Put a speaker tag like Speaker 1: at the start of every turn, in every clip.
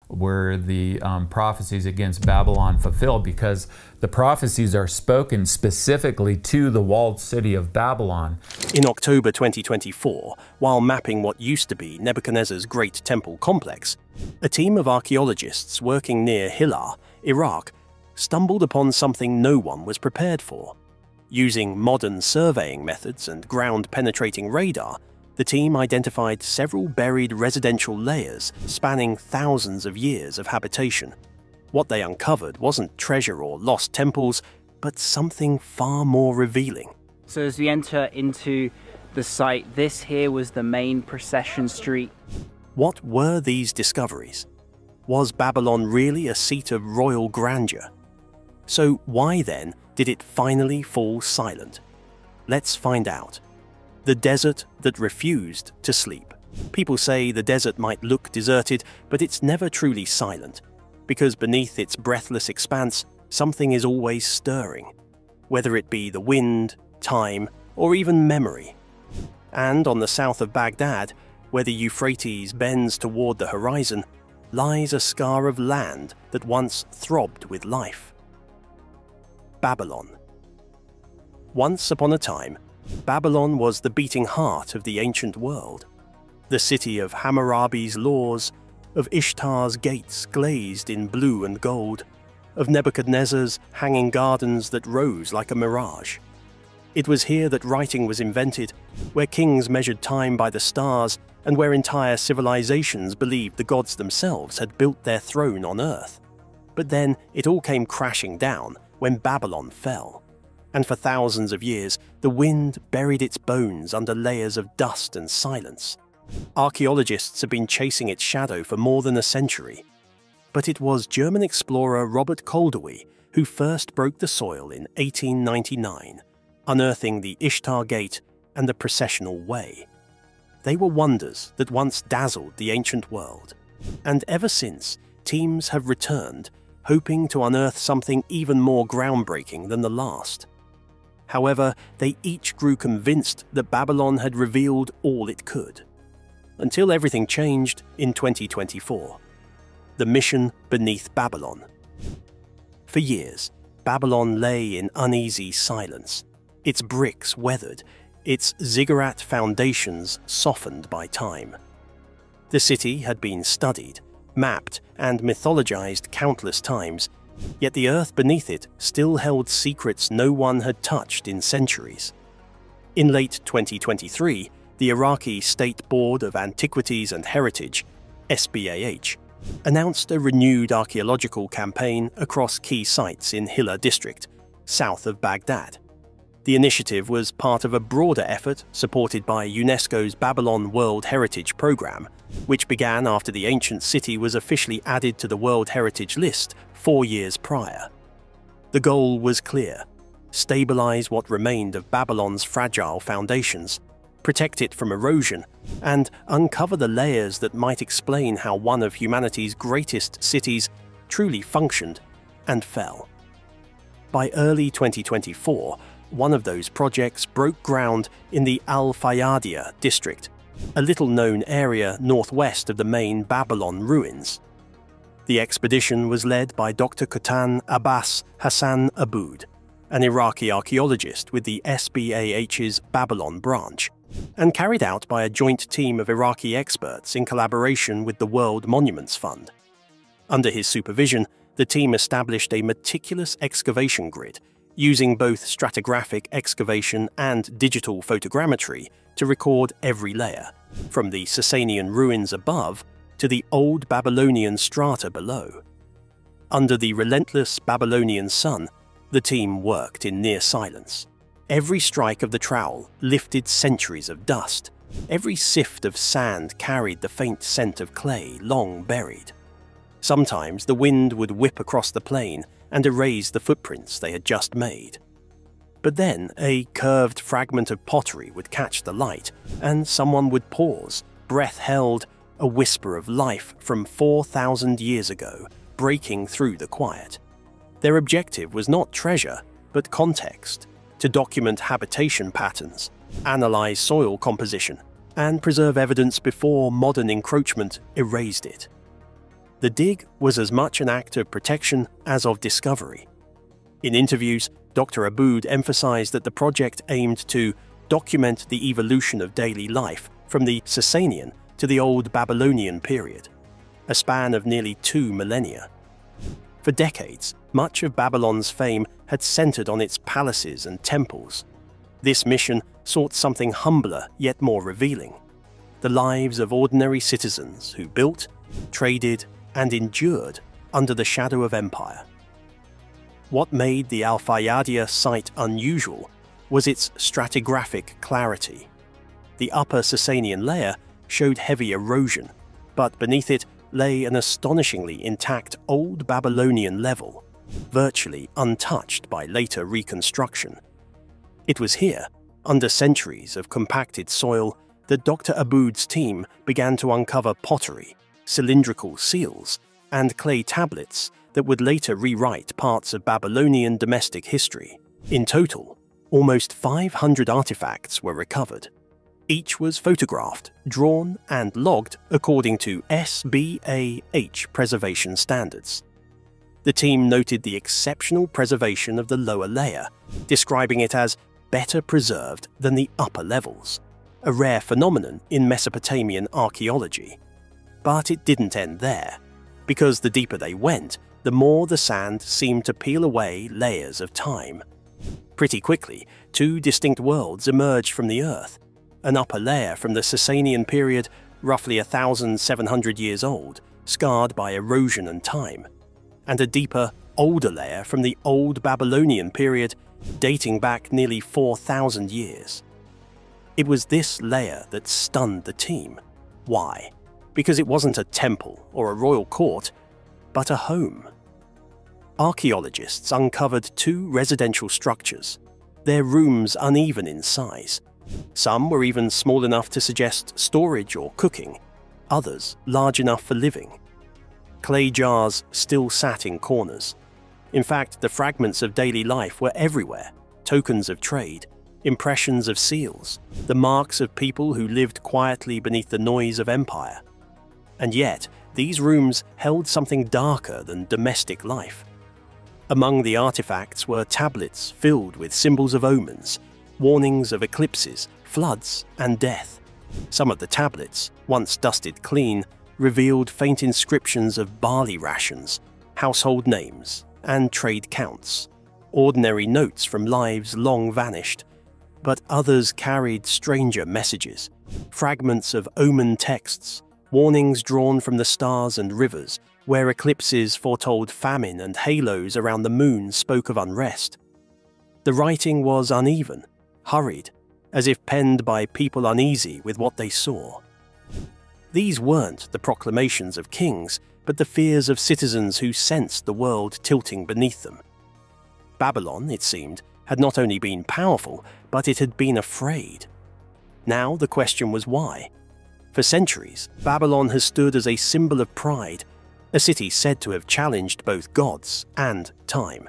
Speaker 1: were the prophecies against Babylon fulfilled, because the prophecies are spoken specifically to the walled city of Babylon.
Speaker 2: In October 2024, while mapping what used to be Nebuchadnezzar's Great Temple Complex, a team of archaeologists working near Hillah, Iraq, stumbled upon something no one was prepared for. Using modern surveying methods and ground-penetrating radar, the team identified several buried residential layers spanning thousands of years of habitation. What they uncovered wasn't treasure or lost temples, but something far more revealing.
Speaker 3: So as we enter into the site, this here was the main procession street.
Speaker 2: What were these discoveries? Was Babylon really a seat of royal grandeur? So why then did it finally fall silent? Let's find out. The desert that refused to sleep. People say the desert might look deserted, but it's never truly silent, because beneath its breathless expanse, something is always stirring, whether it be the wind, time, or even memory. And on the south of Baghdad, where the Euphrates bends toward the horizon, lies a scar of land that once throbbed with life. Babylon. Once upon a time, Babylon was the beating heart of the ancient world, the city of Hammurabi's laws, of Ishtar's gates glazed in blue and gold, of Nebuchadnezzar's hanging gardens that rose like a mirage. It was here that writing was invented, where kings measured time by the stars, and where entire civilizations believed the gods themselves had built their throne on earth. But then it all came crashing down when Babylon fell. And for thousands of years, the wind buried its bones under layers of dust and silence. Archaeologists have been chasing its shadow for more than a century. But it was German explorer Robert Koldewy who first broke the soil in 1899, unearthing the Ishtar Gate and the Processional Way. They were wonders that once dazzled the ancient world. And ever since, teams have returned, hoping to unearth something even more groundbreaking than the last. However, they each grew convinced that Babylon had revealed all it could. Until everything changed in 2024. The mission beneath Babylon. For years, Babylon lay in uneasy silence, its bricks weathered, its ziggurat foundations softened by time. The city had been studied, mapped, and mythologized countless times, yet the earth beneath it still held secrets no one had touched in centuries. In late 2023, the Iraqi State Board of Antiquities and Heritage, SBAH, announced a renewed archaeological campaign across key sites in Hillah district, south of Baghdad. The initiative was part of a broader effort supported by UNESCO's Babylon World Heritage Program, which began after the ancient city was officially added to the World Heritage List 4 years prior. The goal was clear: stabilize what remained of Babylon's fragile foundations, protect it from erosion, and uncover the layers that might explain how one of humanity's greatest cities truly functioned and fell. By early 2024, one of those projects broke ground in the Al-Fayyadiyah district, a little-known area northwest of the main Babylon ruins. The expedition was led by Dr. Qatan Abbas Hassan Aboud, an Iraqi archaeologist with the SBAH's Babylon branch, and carried out by a joint team of Iraqi experts in collaboration with the World Monuments Fund. Under his supervision, the team established a meticulous excavation grid, using both stratigraphic excavation and digital photogrammetry to record every layer, from the Sasanian ruins above to the old Babylonian strata below. Under the relentless Babylonian sun, the team worked in near silence. Every strike of the trowel lifted centuries of dust. Every sift of sand carried the faint scent of clay long buried. Sometimes the wind would whip across the plain and erase the footprints they had just made. But then a curved fragment of pottery would catch the light, and someone would pause, breath held, a whisper of life from 4,000 years ago, breaking through the quiet. Their objective was not treasure, but context, to document habitation patterns, analyze soil composition, and preserve evidence before modern encroachment erased it. The dig was as much an act of protection as of discovery. In interviews, Dr. Aboud emphasized that the project aimed to document the evolution of daily life from the Sasanian to the Old Babylonian period, a span of nearly 2 millennia. For decades, much of Babylon's fame had centered on its palaces and temples. This mission sought something humbler yet more revealing: the lives of ordinary citizens who built, traded, and endured under the shadow of empire. What made the Al-Fayyadiyya site unusual was its stratigraphic clarity. The upper Sasanian layer showed heavy erosion, but beneath it lay an astonishingly intact Old Babylonian level, virtually untouched by later reconstruction. It was here, under centuries of compacted soil, that Dr. Aboud's team began to uncover pottery, cylindrical seals, and clay tablets that would later rewrite parts of Babylonian domestic history. In total, almost 500 artifacts were recovered. Each was photographed, drawn, and logged according to SBAH preservation standards. The team noted the exceptional preservation of the lower layer, describing it as better preserved than the upper levels, a rare phenomenon in Mesopotamian archaeology. But it didn't end there, because the deeper they went, the more the sand seemed to peel away layers of time. Pretty quickly, 2 distinct worlds emerged from the earth: an upper layer from the Sasanian period, roughly 1,700 years old, scarred by erosion and time, and a deeper, older layer from the Old Babylonian period, dating back nearly 4,000 years. It was this layer that stunned the team. Why? Because it wasn't a temple or a royal court, but a home. Archaeologists uncovered 2 residential structures, their rooms uneven in size. Some were even small enough to suggest storage or cooking, others large enough for living. Clay jars still sat in corners. In fact, the fragments of daily life were everywhere: tokens of trade, impressions of seals, the marks of people who lived quietly beneath the noise of empire. And yet, these rooms held something darker than domestic life. Among the artifacts were tablets filled with symbols of omens, warnings of eclipses, floods, and death. Some of the tablets, once dusted clean, revealed faint inscriptions of barley rations, household names, and trade counts, ordinary notes from lives long vanished. But others carried stranger messages, fragments of omen texts, warnings drawn from the stars and rivers, where eclipses foretold famine and halos around the moon spoke of unrest. The writing was uneven, hurried, as if penned by people uneasy with what they saw. These weren't the proclamations of kings, but the fears of citizens who sensed the world tilting beneath them. Babylon, it seemed, had not only been powerful, but it had been afraid. Now the question was why. For centuries, Babylon has stood as a symbol of pride, a city said to have challenged both gods and time.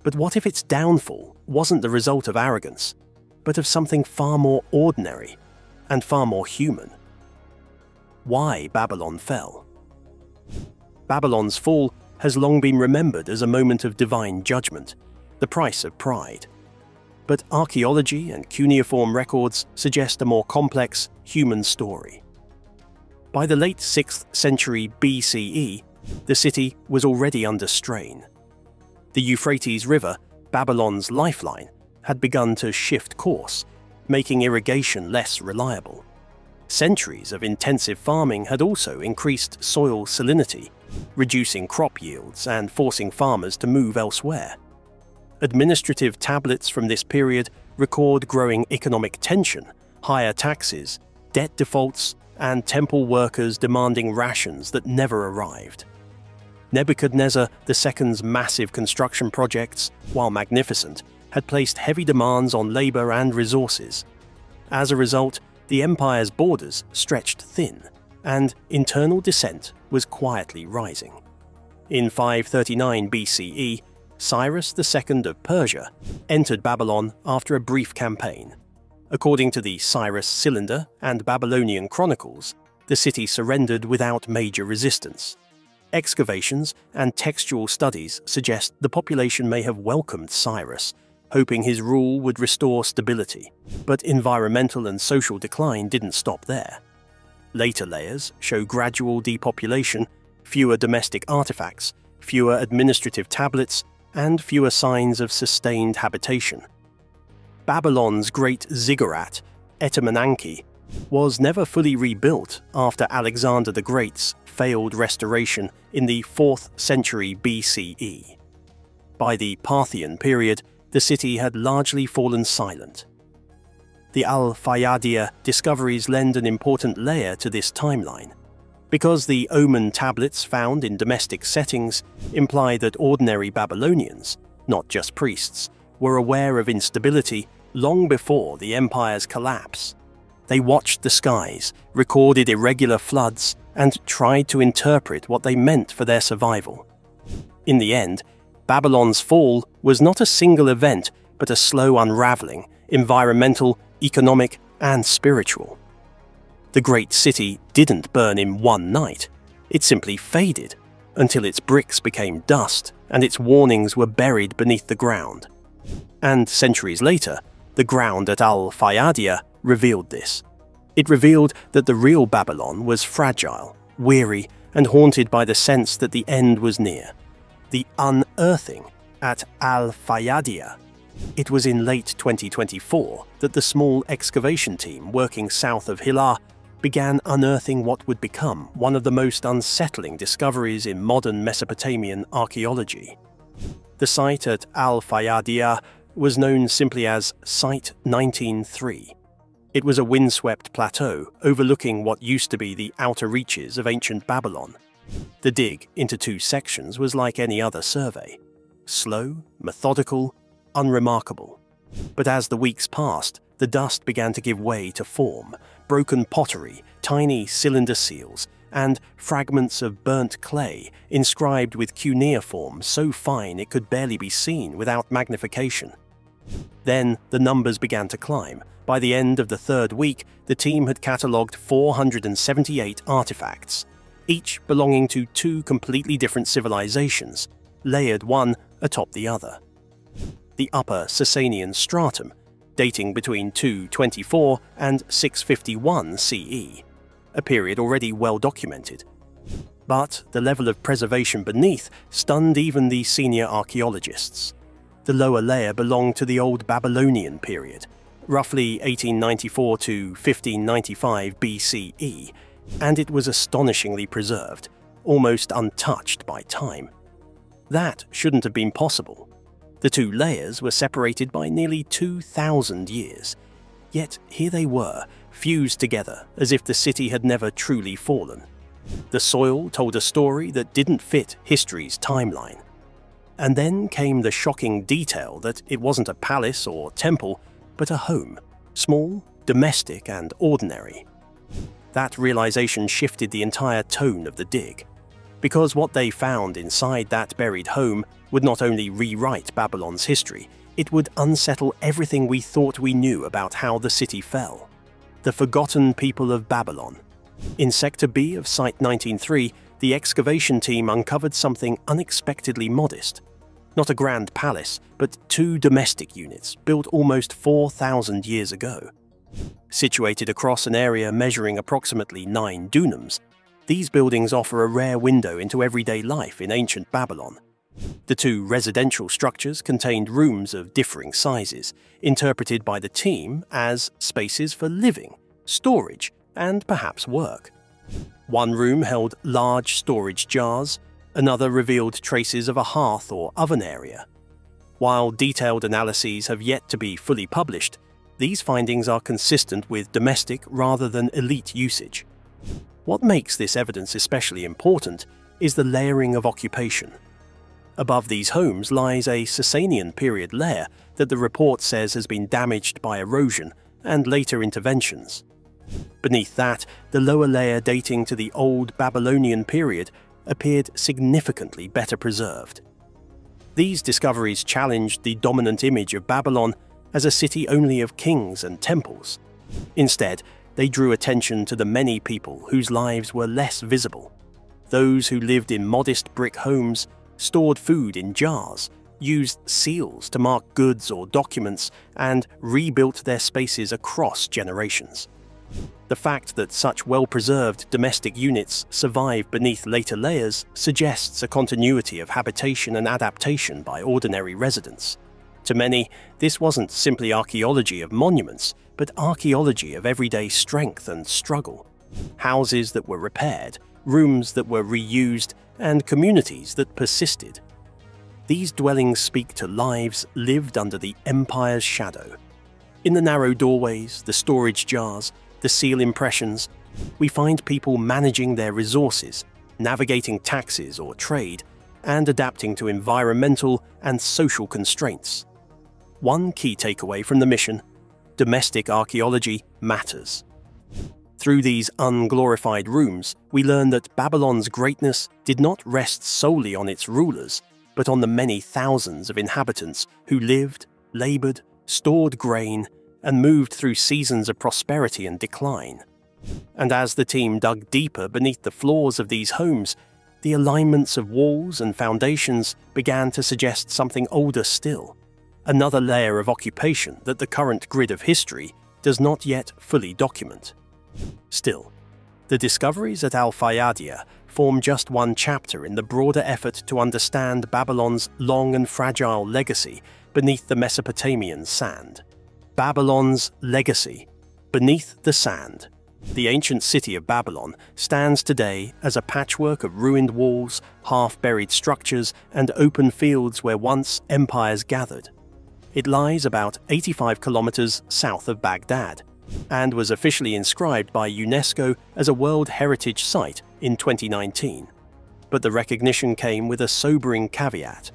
Speaker 2: But what if its downfall wasn't the result of arrogance, but of something far more ordinary and far more human? Why Babylon fell? Babylon's fall has long been remembered as a moment of divine judgment, the price of pride. But archaeology and cuneiform records suggest a more complex human story. By the late 6th century BCE, the city was already under strain. The Euphrates River, Babylon's lifeline, had begun to shift course, making irrigation less reliable. Centuries of intensive farming had also increased soil salinity, reducing crop yields and forcing farmers to move elsewhere. Administrative tablets from this period record growing economic tension, higher taxes, debt defaults, and temple workers demanding rations that never arrived. Nebuchadnezzar II's massive construction projects, while magnificent, had placed heavy demands on labor and resources. As a result, the empire's borders stretched thin, and internal dissent was quietly rising. In 539 BCE, Cyrus II of Persia entered Babylon after a brief campaign. According to the Cyrus Cylinder and Babylonian chronicles, the city surrendered without major resistance. Excavations and textual studies suggest the population may have welcomed Cyrus, hoping his rule would restore stability, but environmental and social decline didn't stop there. Later layers show gradual depopulation, fewer domestic artifacts, fewer administrative tablets, and fewer signs of sustained habitation. Babylon's great ziggurat, Etemenanki, was never fully rebuilt after Alexander the Great's failed restoration in the 4th century BCE. By the Parthian period, the city had largely fallen silent. The Al-Fayyadiyya discoveries lend an important layer to this timeline, because the omen tablets found in domestic settings imply that ordinary Babylonians, not just priests, were aware of instability long before the empire's collapse. They watched the skies, recorded irregular floods, and tried to interpret what they meant for their survival. In the end, Babylon's fall was not a single event, but a slow unraveling, environmental, economic, and spiritual. The great city didn't burn in one night. It simply faded, until its bricks became dust and its warnings were buried beneath the ground. And centuries later, the ground at Al-Fayyadiyya revealed this. It revealed that the real Babylon was fragile, weary, and haunted by the sense that the end was near. The unearthing at Al-Fayyadiyya. It was in late 2024 that the small excavation team working south of Hillah began unearthing what would become one of the most unsettling discoveries in modern Mesopotamian archaeology. The site at Al-Fayyadiyya was known simply as Site 19-3. It was a windswept plateau overlooking what used to be the outer reaches of ancient Babylon. The dig into 2 sections was like any other survey. Slow, methodical, unremarkable. But as the weeks passed, the dust began to give way to form, broken pottery, tiny cylinder seals, and fragments of burnt clay inscribed with cuneiform so fine it could barely be seen without magnification. Then the numbers began to climb. By the end of the 3rd week, the team had catalogued 478 artifacts, each belonging to 2 completely different civilizations, layered one atop the other. The Upper Sasanian stratum, dating between 224 and 651 CE, a period already well documented. But the level of preservation beneath stunned even the senior archaeologists. The lower layer belonged to the Old Babylonian period, roughly 1894 to 1595 BCE, and it was astonishingly preserved, almost untouched by time. That shouldn't have been possible. The 2 layers were separated by nearly 2,000 years, yet here they were, fused together as if the city had never truly fallen. The soil told a story that didn't fit history's timeline. And then came the shocking detail that it wasn't a palace or temple, but a home, small, domestic, and ordinary. That realization shifted the entire tone of the dig, because what they found inside that buried home would not only rewrite Babylon's history, it would unsettle everything we thought we knew about how the city fell. The forgotten people of Babylon. In Sector B of Site 19-3, the excavation team uncovered something unexpectedly modest. Not a grand palace, but 2 domestic units built almost 4,000 years ago. Situated across an area measuring approximately 9 dunams, these buildings offer a rare window into everyday life in ancient Babylon. The 2 residential structures contained rooms of differing sizes, interpreted by the team as spaces for living, storage, and perhaps work. One room held large storage jars, another revealed traces of a hearth or oven area. While detailed analyses have yet to be fully published, these findings are consistent with domestic rather than elite usage. What makes this evidence especially important is the layering of occupation. Above these homes lies a Sasanian period layer that the report says has been damaged by erosion and later interventions. Beneath that, the lower layer dating to the Old Babylonian period appeared significantly better preserved. These discoveries challenged the dominant image of Babylon as a city only of kings and temples. Instead, they drew attention to the many people whose lives were less visible. those who lived in modest brick homes, stored food in jars, used seals to mark goods or documents, and rebuilt their spaces across generations. The fact that such well-preserved domestic units survive beneath later layers suggests a continuity of habitation and adaptation by ordinary residents. To many, this wasn't simply archaeology of monuments, but archaeology of everyday strength and struggle. Houses that were repaired, rooms that were reused, and communities that persisted. These dwellings speak to lives lived under the empire's shadow. In the narrow doorways, the storage jars, the seal impressions, we find people managing their resources, navigating taxes or trade, and adapting to environmental and social constraints. One key takeaway from the mission: domestic archaeology matters. Through these unglorified rooms, we learn that Babylon's greatness did not rest solely on its rulers, but on the many thousands of inhabitants who lived, labored, stored grain, and moved through seasons of prosperity and decline. And as the team dug deeper beneath the floors of these homes, the alignments of walls and foundations began to suggest something older still, another layer of occupation that the current grid of history does not yet fully document. Still, the discoveries at Al-Fayyadiyah form just one chapter in the broader effort to understand Babylon's long and fragile legacy beneath the Mesopotamian sand. Babylon's legacy beneath the sand. The ancient city of Babylon stands today as a patchwork of ruined walls, half-buried structures, and open fields where once empires gathered. It lies about 85 kilometers south of Baghdad, and was officially inscribed by UNESCO as a World Heritage Site in 2019. But the recognition came with a sobering caveat.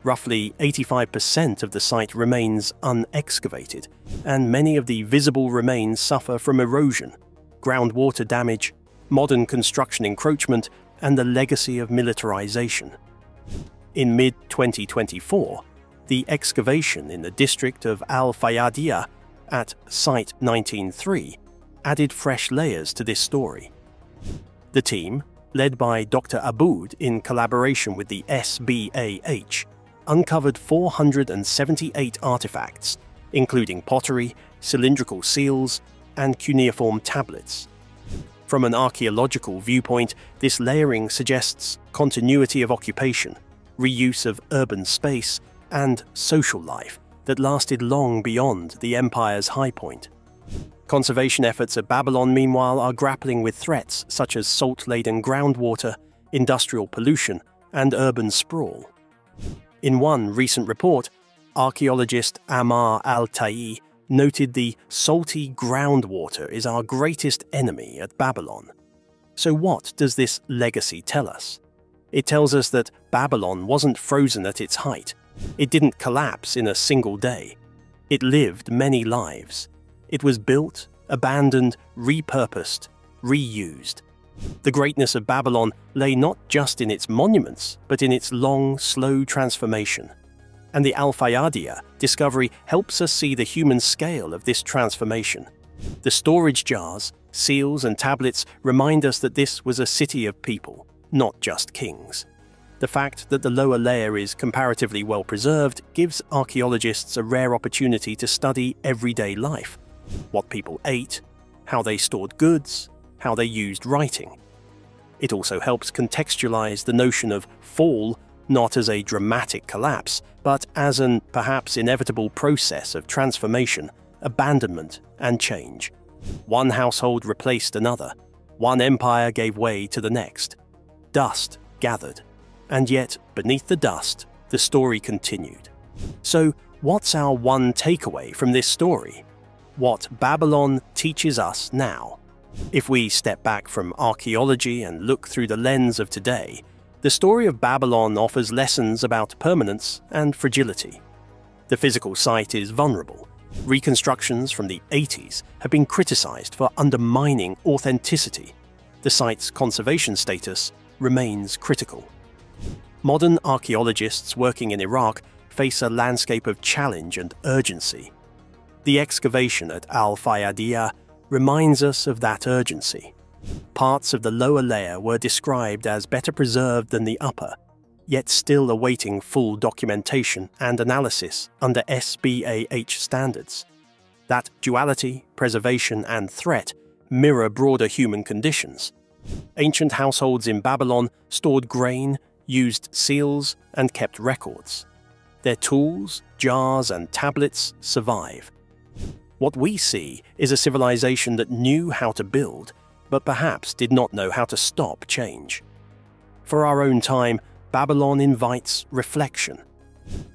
Speaker 2: Roughly 85% of the site remains unexcavated, and many of the visible remains suffer from erosion, groundwater damage, modern construction encroachment, and the legacy of militarization. In mid-2024, the excavation in the district of Al-Fayyadiyah at Site 19-3 added fresh layers to this story. The team, led by Dr. Aboud in collaboration with the SBAH, uncovered 478 artifacts, including pottery, cylindrical seals, and cuneiform tablets. From an archaeological viewpoint, this layering suggests continuity of occupation, reuse of urban space, and social life that lasted long beyond the empire's high point. Conservation efforts at Babylon, meanwhile, are grappling with threats such as salt-laden groundwater, industrial pollution, and urban sprawl. In one recent report, archaeologist Amar Al-Tayi noted the salty groundwater is our greatest enemy at Babylon. So what does this legacy tell us? It tells us that Babylon wasn't frozen at its height. It didn't collapse in a single day. It lived many lives. It was built, abandoned, repurposed, reused. The greatness of Babylon lay not just in its monuments, but in its long, slow transformation. And the Al-Fayyadiyah discovery helps us see the human scale of this transformation. The storage jars, seals, and tablets remind us that this was a city of people, not just kings. The fact that the lower layer is comparatively well preserved gives archaeologists a rare opportunity to study everyday life: what people ate, how they stored goods, how they used writing. It also helps contextualize the notion of fall not as a dramatic collapse, but as an perhaps inevitable process of transformation, abandonment, and change. One household replaced another. One empire gave way to the next. Dust gathered. And yet, beneath the dust, the story continued. So, what's our one takeaway from this story? What Babylon teaches us now? If we step back from archaeology and look through the lens of today, the story of Babylon offers lessons about permanence and fragility. The physical site is vulnerable. Reconstructions from the 80s have been criticized for undermining authenticity. The site's conservation status remains critical. Modern archaeologists working in Iraq face a landscape of challenge and urgency. The excavation at Al-Fayyadiyah reminds us of that urgency. Parts of the lower layer were described as better preserved than the upper, yet still awaiting full documentation and analysis under SBAH standards. That duality, preservation, and threat mirror broader human conditions. Ancient households in Babylon stored grain, used seals, and kept records. Their tools, jars, and tablets survive. What we see is a civilization that knew how to build, but perhaps did not know how to stop change. For our own time, Babylon invites reflection.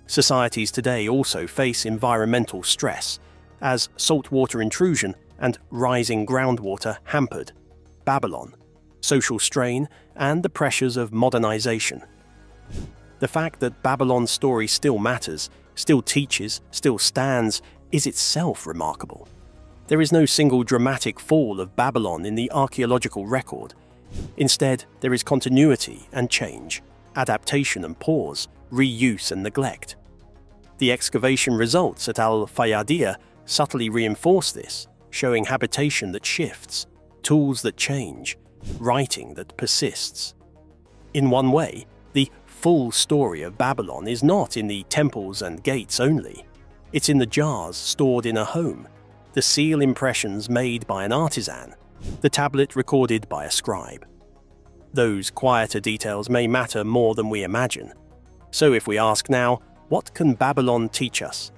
Speaker 2: Societies today also face environmental stress, as saltwater intrusion and rising groundwater hampered Babylon, social strain, and the pressures of modernization. The fact that Babylon's story still matters, still teaches, still stands, is itself remarkable. There is no single dramatic fall of Babylon in the archaeological record. Instead, there is continuity and change, adaptation and pause, reuse and neglect. The excavation results at Al-Fayyadiyah subtly reinforce this, showing habitation that shifts, tools that change, writing that persists. In one way, the full story of Babylon is not in the temples and gates only. It's in the jars stored in a home, the seal impressions made by an artisan, the tablet recorded by a scribe. Those quieter details may matter more than we imagine. So if we ask now, what can Babylon teach us?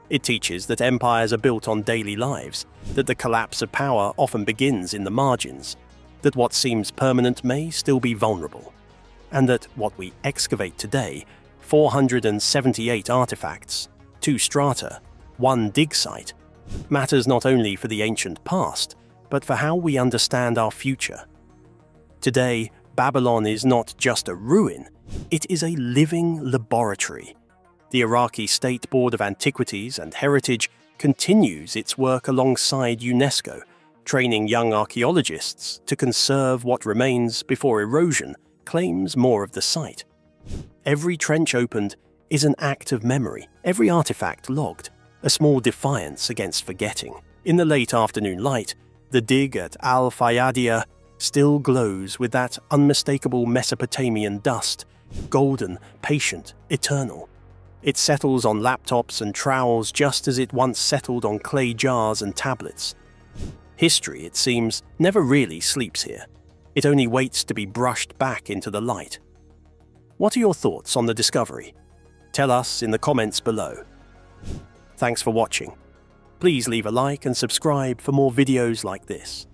Speaker 2: It teaches that empires are built on daily lives, that the collapse of power often begins in the margins, that what seems permanent may still be vulnerable, and that what we excavate today, 478 artifacts, 2 strata, 1 dig site, matters not only for the ancient past, but for how we understand our future. Today, Babylon is not just a ruin, it is a living laboratory. The Iraqi State Board of Antiquities and Heritage continues its work alongside UNESCO, training young archaeologists to conserve what remains before erosion claims more of the site. Every trench opened is an act of memory, every artifact logged, a small defiance against forgetting. In the late afternoon light, the dig at Al-Fayyadiyah still glows with that unmistakable Mesopotamian dust, golden, patient, eternal. It settles on laptops and trowels just as it once settled on clay jars and tablets. History, it seems, never really sleeps here. It only waits to be brushed back into the light. What are your thoughts on the discovery? Tell us in the comments below. Thanks for watching. Please leave a like and subscribe for more videos like this.